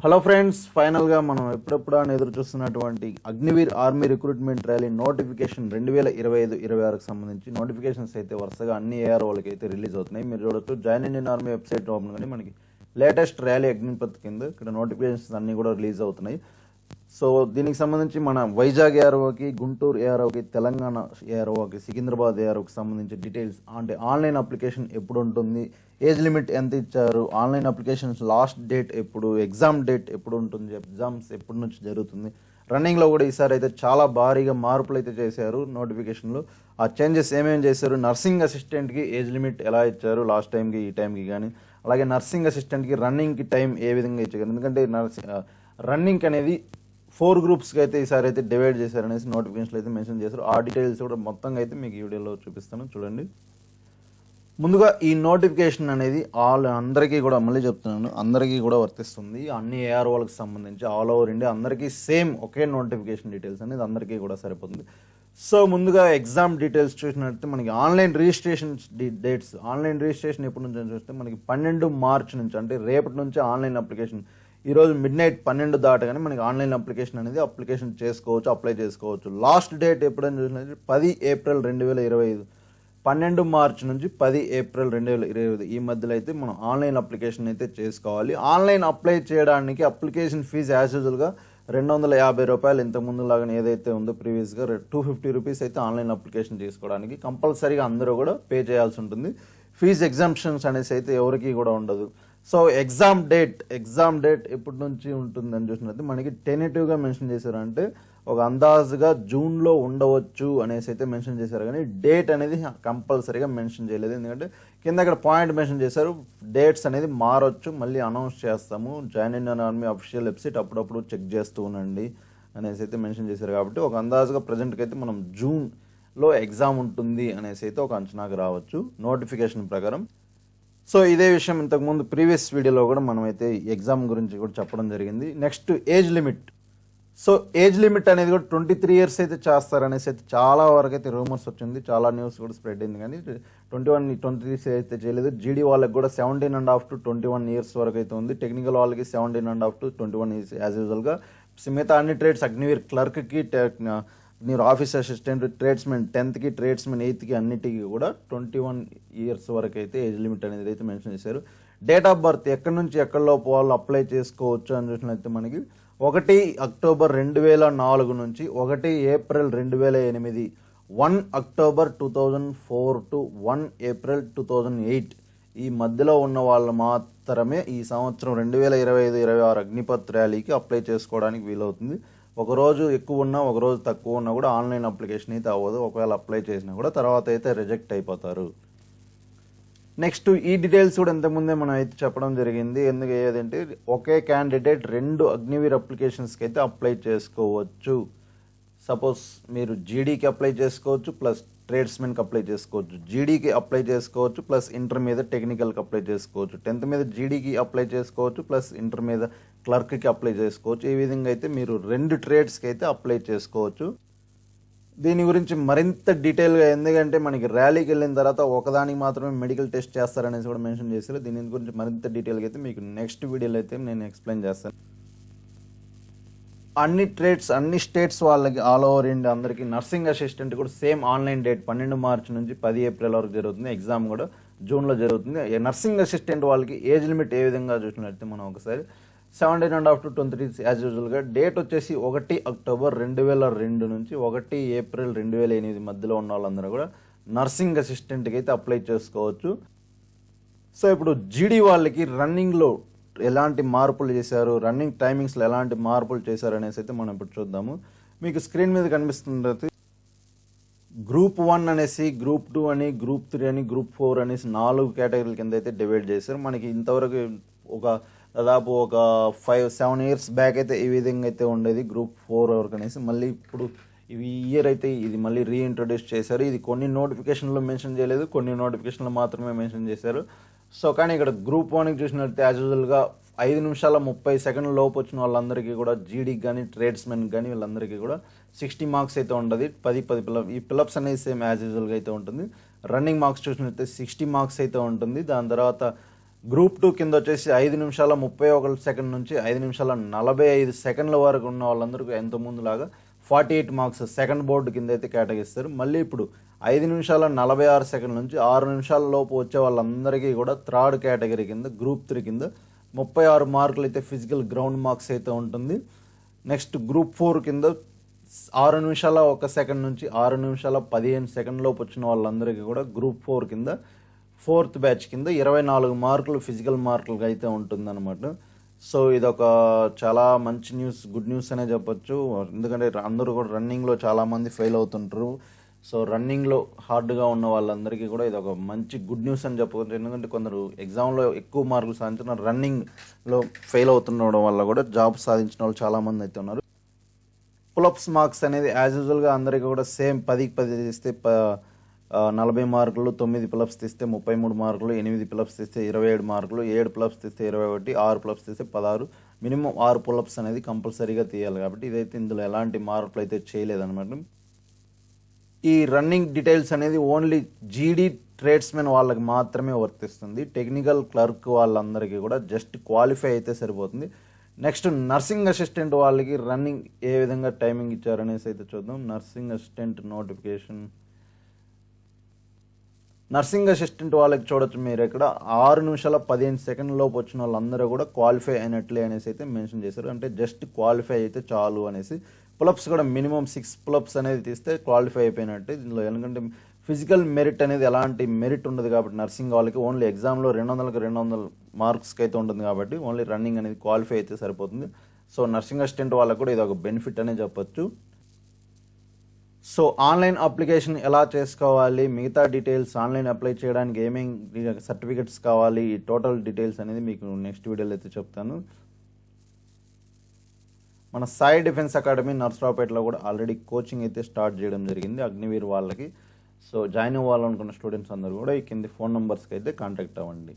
Hello friends, ఫైనల్గా మనం ఎప్పుడెప్పుడు అని ఎదురు చూస్తున్నటువంటి Agniveer army recruitment rally notification 2025-26కి సంబంధించి నోటిఫికేషన్స్ అయితే వరుసగా అన్ని ఏఆర్ఓలకి అయితే రిలీజ్ అవుతున్నాయి. మీరు చూడొచ్చు, join Indian army website open కానీ మనకి లేటెస్ట్ ర్యాలీ అగ్నిపత్ కింద ఇక్కడ నోటిఫికేషన్స్ అన్నీ కూడా రిలీజ్ అవుతున్నాయి. సో దీనికి సంబంధించి మన వైజాగ్ ఏఆర్ఓకి, గుంటూరు ఏఆర్ఓకి, తెలంగాణ ఏఆర్ఓకి, సికింద్రాబాద్ ఏఆర్ఓకి సంబంధించి డీటెయిల్స్ అంటే ఆన్లైన్ అప్లికేషన్ ఎప్పుడు ఉంటుంది, ఏజ్ లిమిట్ ఎంత ఇచ్చారు, ఆన్లైన్ అప్లికేషన్స్ లాస్ట్ డేట్ ఎప్పుడు, ఎగ్జామ్ డేట్ ఎప్పుడు ఉంటుంది, ఎగ్జామ్స్ ఎప్పటి నుంచి జరుగుతుంది, రన్నింగ్లో కూడా ఈసారి అయితే చాలా భారీగా మార్పులు అయితే చేశారు నోటిఫికేషన్లో. ఆ చేంజెస్ ఏమేమి చేశారు, నర్సింగ్ అసిస్టెంట్కి ఏజ్ లిమిట్ ఎలా ఇచ్చారు లాస్ట్ టైంకి ఈ టైంకి కానీ, అలాగే నర్సింగ్ అసిస్టెంట్కి రన్నింగ్కి టైం ఏ విధంగా ఇచ్చారు, ఎందుకంటే రన్నింగ్ అనేది 4 గ్రూప్స్కి అయితే ఈసారి అయితే డివైడ్ చేశారనేసి నోటిఫికేషన్లు అయితే మెన్షన్ చేశారు. ఆ డీటెయిల్స్ కూడా మొత్తంగా అయితే మీకు ఈ వీడియోలో చూపిస్తాను, చూడండి. ముందుగా ఈ నోటిఫికేషన్ అనేది అందరికీ కూడా, మళ్ళీ చెప్తున్నాను, అందరికీ కూడా వర్తిస్తుంది. అన్ని ఏఆర్ఓలకు సంబంధించి ఆల్ ఓవర్ ఇండియా అందరికీ సేమ్ ఒకే నోటిఫికేషన్ డీటెయిల్స్ అనేది అందరికీ కూడా సరిపోతుంది. సో ముందుగా ఎగ్జామ్ డీటెయిల్స్ చూసినట్టు మనకి online registration dates, online registration ఎప్పటి నుంచి అని చూస్తే మనకి 12 మార్చి నుంచి, అంటే రేపటి నుంచి ఆన్లైన్ అప్లికేషన్. ఈరోజు మిడ్నైట్ 12 దాటగానే మనకి ఆన్లైన్ అప్లికేషన్ చేసుకోవచ్చు, అప్లై చేసుకోవచ్చు. లాస్ట్ డేట్ ఎప్పుడని చూసినట్టు 10 ఏప్రిల్ 2025, 12 మార్చి నుంచి 10 ఏప్రిల్ 2025 ఈ మధ్యలో అయితే మనం ఆన్లైన్ అప్లికేషన్ అయితే చేసుకోవాలి. ఆన్లైన్ అప్లై చేయడానికి అప్లికేషన్ ఫీజు యాజ్ యూజువల్గా 250 రూపాయలు, ఇంతకుముందు లాగానే ఏదైతే ఉందో ప్రీవియస్గా 250 రూపీస్ అయితే ఆన్లైన్ అప్లికేషన్ చేసుకోవడానికి కంపల్సరీగా అందరూ కూడా పే చేయాల్సి ఉంటుంది. ఫీజు ఎగ్జామ్షన్స్ అనేసి అయితే ఎవరికి కూడా ఉండదు. సో ఎగ్జామ్ డేట్ ఎప్పటి నుంచి ఉంటుందని చూసినట్టు మనకి టెనేటివ్గా మెన్షన్ చేశారు, అంటే ఒక అందాజుగా జూన్లో ఉండవచ్చు అనేసి అయితే మెన్షన్ చేశారు, కానీ డేట్ అనేది కంపల్సరీగా మెన్షన్ చేయలేదు. ఎందుకంటే కింద ఇక్కడ పాయింట్ మెన్షన్ చేశారు, డేట్స్ అనేది మారొచ్చు, మళ్ళీ అనౌన్స్ చేస్తాము, join Indian army official website అప్పుడప్పుడు చెక్ చేస్తూ ఉండండి అనేసి అయితే మెన్షన్ చేశారు. కాబట్టి ఒక అందాజుగా ప్రజెంట్కి అయితే మనం జూన్లో ఎగ్జామ్ ఉంటుంది అనేసి అయితే ఒక అంచనాకు రావచ్చు నోటిఫికేషన్ ప్రకారం. సో ఇదే విషయం ఇంతకుముందు ప్రీవియస్ వీడియోలో కూడా మనం అయితే ఎగ్జామ్ గురించి కూడా చెప్పడం జరిగింది. Next age limit. So age limit అనేది కూడా 23 ఇయర్స్ అయితే చేస్తారనేసి అయితే చాలా వరకు అయితే రూమర్స్ వచ్చింది, చాలా న్యూస్ కూడా స్ప్రెడ్ అయింది, కానీ 23 అయితే చేయలేదు. జీడీ వాళ్ళకి కూడా 17.5 to 21 ఇయర్స్ వరకు అయితే ఉంది. టెక్నికల్ వాళ్ళకి 17.5 to 21 ఇయర్స్ యాజ్ యూజువల్గా. మిగతా అన్ని ట్రేడ్స్, అగ్నివీర్ క్లర్క్కి, మీరు office assistant, tradesmen 10th, tradesmen 8th అన్నిటికీ కూడా 21 ఇయర్స్ వరకు అయితే ఏజ్ లిమిట్ అనేది అయితే మెన్షన్ చేశారు. డేట్ ఆఫ్ బర్త్ ఎక్కడి నుంచి ఎక్కడిలోపు వాళ్ళు అప్లై చేసుకోవచ్చు అని చూసినట్లయితే మనకి 1 అక్టోబర్ 2004 నుంచి 1 ఏప్రిల్ 2008, 1 అక్టోబర్ 2004 to 1 ఏప్రిల్ 2008 ఈ మధ్యలో ఉన్న వాళ్ళు మాత్రమే ఈ సంవత్సరం 2025-26 అగ్నిపత్ ర్యాలీకి అప్లై చేసుకోవడానికి వీలవుతుంది. ఒకరోజు ఎక్కువ ఉన్నా, ఒకరోజు తక్కువ ఉన్నా కూడా ఆన్లైన్ అప్లికేషన్ అయితే అవ్వదు. ఒకవేళ అప్లై చేసినా కూడా తర్వాత అయితే రిజెక్ట్ అయిపోతారు. నెక్స్ట్ ఈ డీటెయిల్స్ కూడా ఇంతకుముందే మనం అయితే చెప్పడం జరిగింది. ఎందుకు ఏదంటే ఒకే క్యాండిడేట్ 2 అగ్నివీర్ అప్లికేషన్స్కి అయితే అప్లై చేసుకోవచ్చు. సపోజ్ మీరు జీడీకి అప్లై చేసుకోవచ్చు, ప్లస్ ట్రేడ్స్మెన్కి అప్లై చేసుకోవచ్చు, జీడీకి అప్లై చేసుకోవచ్చు, ప్లస్ ఇంటర్ మీద టెక్నికల్కి అప్లై చేసుకోవచ్చు, 10th మీద జీడీకి అప్లై చేసుకోవచ్చు, ప్లస్ ఇంటర్ మీద క్లర్క్కి అప్లై చేసుకోవచ్చు. ఈ విధంగా అయితే మీరు 2 ట్రేడ్స్కి అయితే అప్లై చేసుకోవచ్చు. దీని గురించి మరింత డీటెయిల్గా, ఎందుకంటే మనకి ర్యాలీకి వెళ్ళిన తర్వాత ఒకదానికి మాత్రమే మెడికల్ టెస్ట్ చేస్తారనేసి కూడా మెన్షన్ చేశారు. దీని గురించి మరింత డీటెయిల్గా అయితే మీకు నెక్స్ట్ వీడియోలో అయితే నేను ఎక్స్ప్లెయిన్ చేస్తాను. అన్ని ట్రేడ్స్, అన్ని స్టేట్స్ వాళ్ళకి ఆల్ ఓవర్ ఇండియా అందరికీ నర్సింగ్ అసిస్టెంట్ కూడా సేమ్ ఆన్లైన్ డేట్ 12 మార్చి నుంచి 10 ఏప్రిల్ వరకు జరుగుతుంది. ఎగ్జామ్ కూడా జూన్లో జరుగుతుంది. నర్సింగ్ అసిస్టెంట్ వాళ్ళకి ఏజ్ లిమిట్ ఏ విధంగా చూసినట్లయితే మనం ఒకసారి 17.5 to 23 యాజ్ యూజువల్గా. డేట్ వచ్చేసి 1 అక్టోబర్ 2002 నుంచి 1 ఏప్రిల్ 2008 మధ్యలో ఉన్న వాళ్ళందరూ కూడా నర్సింగ్ అసిస్టెంట్కి అయితే అప్లై చేసుకోవచ్చు. సో ఇప్పుడు జీడీ వాళ్ళకి రన్నింగ్లో ఎలాంటి మార్పులు చేశారు, రన్నింగ్ టైమింగ్స్లో ఎలాంటి మార్పులు చేశారు అనేసి అయితే మనం ఇప్పుడు చూద్దాము. మీకు స్క్రీన్ మీద కనిపిస్తుంది, గ్రూప్ 1 అనేసి, గ్రూప్ 2 అని, గ్రూప్ 3 అని, గ్రూప్ 4 అనేసి 4 కేటగిరీల కింద అయితే డివైడ్ చేశారు. మనకి ఇంతవరకు దాదాపు ఒక 5-7 ఇయర్స్ బ్యాక్ అయితే ఈ విధంగా అయితే ఉండేది గ్రూప్ 4 వరకు అనేసి. మళ్ళీ ఇప్పుడు ఈ ఇయర్ అయితే ఇది మళ్ళీ రీఇంట్రొడ్యూస్ చేశారు. ఇది కొన్ని నోటిఫికేషన్లో మెన్షన్ చేయలేదు, కొన్ని నోటిఫికేషన్లో మాత్రమే మెన్షన్ చేశారు. సో కానీ ఇక్కడ గ్రూప్ 1కి చూసినట్లయితే యాజ్ యూజువల్గా 5 నిమిషాల 30 సెకండ్ల లోపు వచ్చిన వాళ్ళందరికీ కూడా, జీడీకి కానీ ట్రేడ్స్మెన్ కానీ వీళ్ళందరికీ కూడా 60 మార్క్స్ అయితే ఉంటుంది. 10 పిలప్, ఈ పిలప్స్ అనేది సేమ్ యాజ్ యూజువల్గా అయితే ఉంటుంది. రన్నింగ్ మార్క్స్ చూసినట్లయితే 60 మార్క్స్ అయితే ఉంటుంది. దాని తర్వాత గ్రూప్ 2 కింద వచ్చేసి 5 నిమిషాల 31 సెకండ్ నుంచి 5 నిమిషాల 45 సెకండ్ల వరకు ఉన్న వాళ్ళందరికీ ఎంతో ముందులాగా 48 మార్క్స్ సెకండ్ బోర్డు కింద అయితే కేటాయిస్తారు. మళ్ళీ ఇప్పుడు 5 నిమిషాల 46 సెకండ్ నుంచి 6 నిమిషాల లోపు వచ్చే వాళ్ళందరికీ కూడా థర్డ్ కేటగిరీ కింద గ్రూప్ 3 కింద 36 మార్కులు అయితే ఫిజికల్ గ్రౌండ్ మార్క్స్ అయితే ఉంటుంది. నెక్స్ట్ గ్రూప్ 4 కింద 6 నిమిషాల 1 సెకండ్ నుంచి 6 నిమిషాల 15 సెకండ్ లోపు వచ్చిన వాళ్ళందరికీ కూడా గ్రూప్ 4 కింద 4th బ్యాచ్ కింద 24 మార్కులు ఫిజికల్ మార్కులుగా అయితే ఉంటుందన్నమాట. సో ఇదొక చాలా మంచి న్యూస్, గుడ్ న్యూస్ అనే చెప్పొచ్చు. ఎందుకంటే అందరూ కూడా రన్నింగ్లో చాలామంది ఫెయిల్ అవుతుంటారు. సో రన్నింగ్లో హార్డ్గా ఉన్న వాళ్ళందరికీ కూడా ఇది ఒక మంచి గుడ్ న్యూస్ అని చెప్పవచ్చు. ఎందుకంటే కొందరు ఎగ్జామ్లో ఎక్కువ మార్కులు సాధించిన రన్నింగ్లో ఫెయిల్ అవుతుండడం వల్ల కూడా జాబ్ సాధించిన వాళ్ళు చాలామంది అయితే ఉన్నారు. పులప్స్ మార్క్స్ అనేది యాజ్ యూజువల్గా అందరికీ కూడా సేమ్ 10కి 10 తీస్తే 40 మార్కులు, 9 పులప్స్ తీస్తే 33 మార్కులు, 8 పులప్స్ తీస్తే 27 మార్కులు, 7 పులప్స్ తీస్తే 21, 6 పులప్స్ తీస్తే 16, మినిమం 6 పులప్స్ అనేది కంపల్సరీగా తీయాలి. కాబట్టి ఇదైతే ఇందులో ఎలాంటి మార్పులు అయితే చేయలేదన్నమాట. ఈ రన్నింగ్ డీటెయిల్స్ అనేది ఓన్లీ జీడీ ట్రేడ్స్మెన్ వాళ్ళకి మాత్రమే వర్తిస్తుంది. టెక్నికల్ క్లర్క్ వాళ్ళందరికీ కూడా జస్ట్ క్వాలిఫై అయితే సరిపోతుంది. నెక్స్ట్ నర్సింగ్ అసిస్టెంట్ వాళ్ళకి రన్నింగ్ ఏ విధంగా టైమింగ్ ఇచ్చారనేసి అయితే చూద్దాం. Nursing assistant notification. Nursing assistant వాళ్ళకి చూడొచ్చు మీరు ఇక్కడ 6 నిమిషాల 15 సెకండ్ లోపు వచ్చిన వాళ్ళందరూ కూడా క్వాలిఫై అయినట్లే అనేసి అయితే మెన్షన్ చేశారు. అంటే జస్ట్ క్వాలిఫై అయితే చాలు అనేసి. పులప్స్ కూడా మినిమం 6 పులప్స్ అనేది తీస్తే క్వాలిఫై అయిపోయినట్టే. దీనిలో ఎందుకంటే ఫిజికల్ మెరిట్ అనేది ఎలాంటి మెరిట్ ఉండదు కాబట్టి నర్సింగ్ వాళ్ళకి ఓన్లీ ఎగ్జామ్లో 200కి 200 మార్క్స్కి అయితే ఉంటుంది కాబట్టి ఓన్లీ రన్నింగ్ అనేది క్వాలిఫై అయితే సరిపోతుంది. సో నర్సింగ్ అసిస్టెంట్ వాళ్ళకు కూడా ఇది ఒక బెనిఫిట్ అనే చెప్పొచ్చు. సో ఆన్లైన్ అప్లికేషన్ ఎలా చేసుకోవాలి, మిగతా డీటెయిల్స్, ఆన్లైన్ అప్లై చేయడానికి ఏమేమి సర్టిఫికెట్స్ కావాలి, ఈ టోటల్ డీటెయిల్స్ అనేది మీకు నెక్స్ట్ వీడియోలో అయితే చెప్తాను. మన సాయి డిఫెన్స్ అకాడమీ నర్సరావుపేటలో కూడా ఆల్రెడీ కోచింగ్ అయితే స్టార్ట్ చేయడం జరిగింది అగ్నివీర్ వాళ్ళకి. సో జాయిన్ అవ్వాలనుకున్న స్టూడెంట్స్ అందరూ కూడా ఈ కింది ఫోన్ నెంబర్స్కి అయితే కాంటాక్ట్ అవ్వండి.